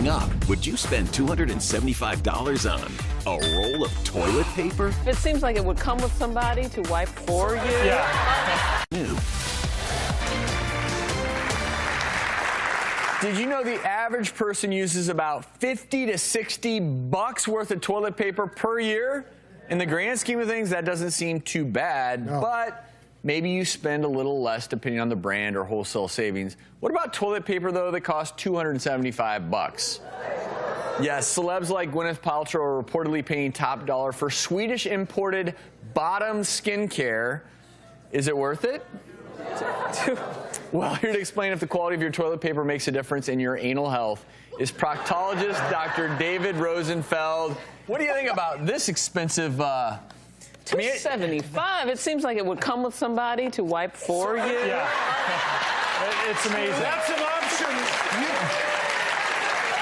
Coming up, would you spend $275 on a roll of toilet paper? It seems like it would come with somebody to wipe for you. Yeah. New. Did you know the average person uses about 50 to 60 bucks worth of toilet paper per year? In the grand scheme of things, that doesn't seem too bad, but maybe you spend a little less depending on the brand or wholesale savings. What about toilet paper, though, that costs 275 bucks? Yes, celebs like Gwyneth Paltrow are reportedly paying top dollar for Swedish imported bottom skincare. Is it worth it? Well, here to explain if the quality of your toilet paper makes a difference in your anal health is proctologist Dr. David Rosenfeld. What do you think about this expensive... $275. It seems like it would come with somebody to wipe for you. Yeah. It's amazing. That's an option.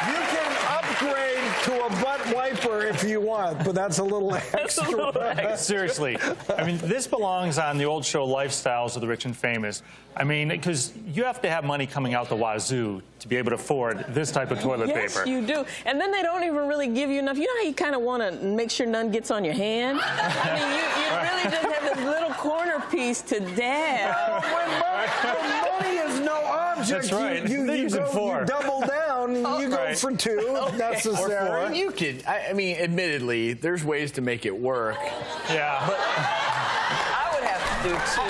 You can upgrade to a butt wiper if you want, but that's a little extra. Seriously. I mean, this belongs on the old show Lifestyles of the Rich and Famous. I mean, because you have to have money coming out the wazoo to be able to afford this type of toilet paper. Yes, you do. And then they don't even really give you enough. You know how you kind of want to make sure none gets on your hand? I mean, you really just have this little corner piece to dab. When money is no object, That's right. you double down, you go for two if necessary. You could, I mean, admittedly, there's ways to make it work. Yeah. But I would have to do two.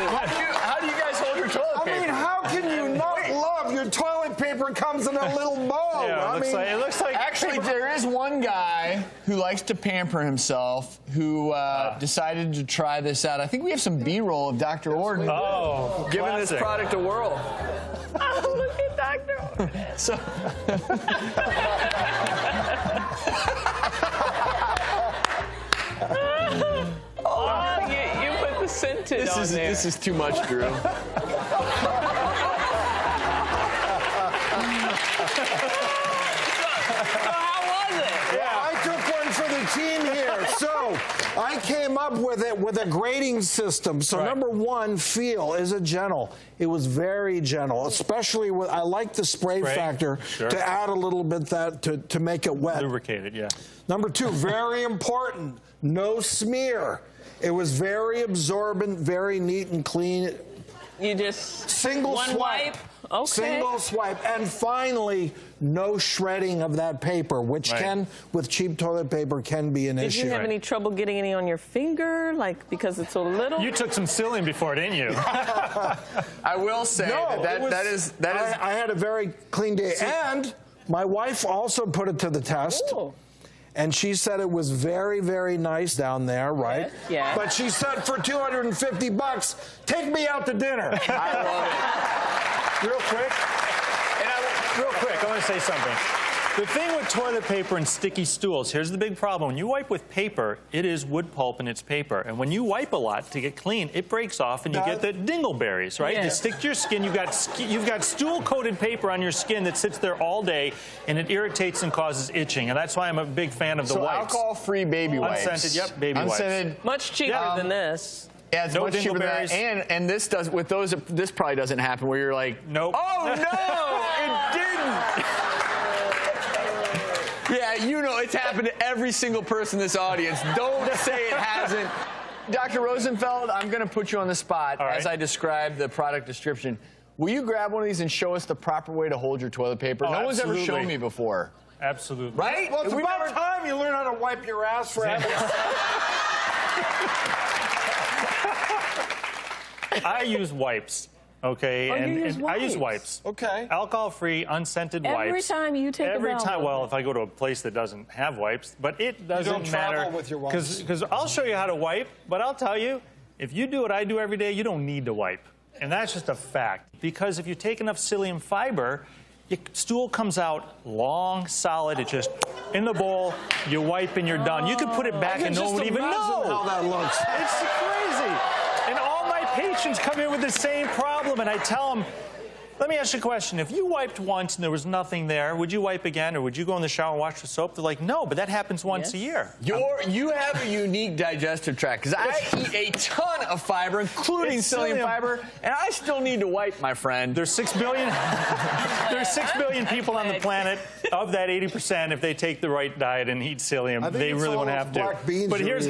how do you guys hold your toilet paper? I mean, how can you not love your toilet paper comes in a little bowl? Yeah, it looks like Actually, there is one guy who likes to pamper himself who decided to try this out. I think we have some B-roll of Dr. Orden giving this product a whirl. Oh, look at Dr. So... you put the scented on there. This is too much, Drew. I took one for the team here. So I came up with it with a grading system. So number one, feel. Is it gentle? It was very gentle, especially with, I like the spray factor to add a little bit to make it wet. Lubricated, yeah. Number two, very important, no smear. It was very absorbent, very neat and clean. You just single one swipe. wipe. Okay. Single swipe. And finally, no shredding of that paper, which can, with cheap toilet paper, can be an issue. Did you have any trouble getting any on your finger, like because it's so little? You took some psyllium before, didn't you? I will say that is. I had a very clean day. And my wife also put it to the test. Ooh. And she said it was very, very nice down there, right? Yeah. But she said for 250 bucks, take me out to dinner. I love it. Real quick, I want to say something. The thing with toilet paper and sticky stools, here's the big problem. When you wipe with paper, it is wood pulp and it's paper. And when you wipe a lot to get clean, it breaks off and you get the dingleberries, right? Yeah. You stick to your skin, you've got stool-coated paper on your skin that sits there all day, and it irritates and causes itching. And that's why I'm a big fan of the wipes. Alcohol-free baby wipes. Unscented, baby Unscented. wipes. Much cheaper than this. Yeah, it's much cheaper than that. And this does, with those, this probably doesn't happen where you're like, nope. Oh, no, it didn't. Yeah, you know it's happened to every single person in this audience. Don't say it hasn't. Dr. Rosenfeld, I'm going to put you on the spot as I describe the product description. Will you grab one of these and show us the proper way to hold your toilet paper? No one's ever shown me before. Absolutely. Right? Well, it's about time you learn how to wipe your ass for I use wipes. Okay, I use wipes. Okay. Alcohol-free, unscented wipes. Every time you take a bath. Well, if I go to a place that doesn't have wipes, but it doesn't matter. Travel with your wipes. Because I'll show you how to wipe, but I'll tell you, if you do what I do every day, you don't need to wipe. And that's just a fact. Because if you take enough psyllium fiber, your stool comes out long, solid. It's just in the bowl, you wipe and you're done. You could put it back and no one would even know how that looks. It's crazy. And all my patients come in with the same problem, and I tell them, Let me ask you a question. If you wiped once and there was nothing there, would you wipe again, or would you go in the shower and wash with soap? They're like, no, but that happens once a year. You have a unique digestive tract, because I eat a ton of fiber, including psyllium fiber, and I still need to wipe, my friend. There's 6 billion. There's 6 billion people on the planet. Of that, 80%, if they take the right diet and eat psyllium, they really won't have to. Black beans but here's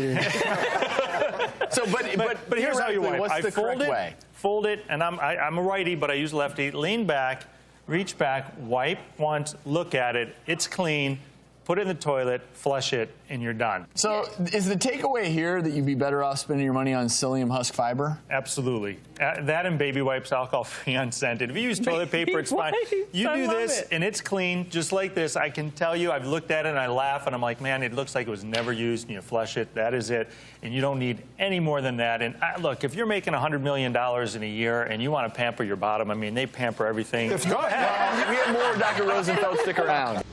but here's how you wipe. What's the correct way? Fold it, and I'm a righty, but I use lefty. Lean back, reach back, wipe once, look at it. It's clean. Put it in the toilet, flush it, and you're done. So is the takeaway here that you'd be better off spending your money on psyllium husk fiber? Absolutely. That and baby wipes, alcohol-free, unscented. If you use toilet paper, it's fine. You do this, and it's clean, just like this. I can tell you, I've looked at it, and I laugh, and I'm like, man, it looks like it was never used, and you flush it. That is it. And you don't need any more than that. And look, if you're making $100 million in a year, and you want to pamper your bottom, I mean, they pamper everything. Go ahead. We have more Dr. Rosenfeld. Stick around.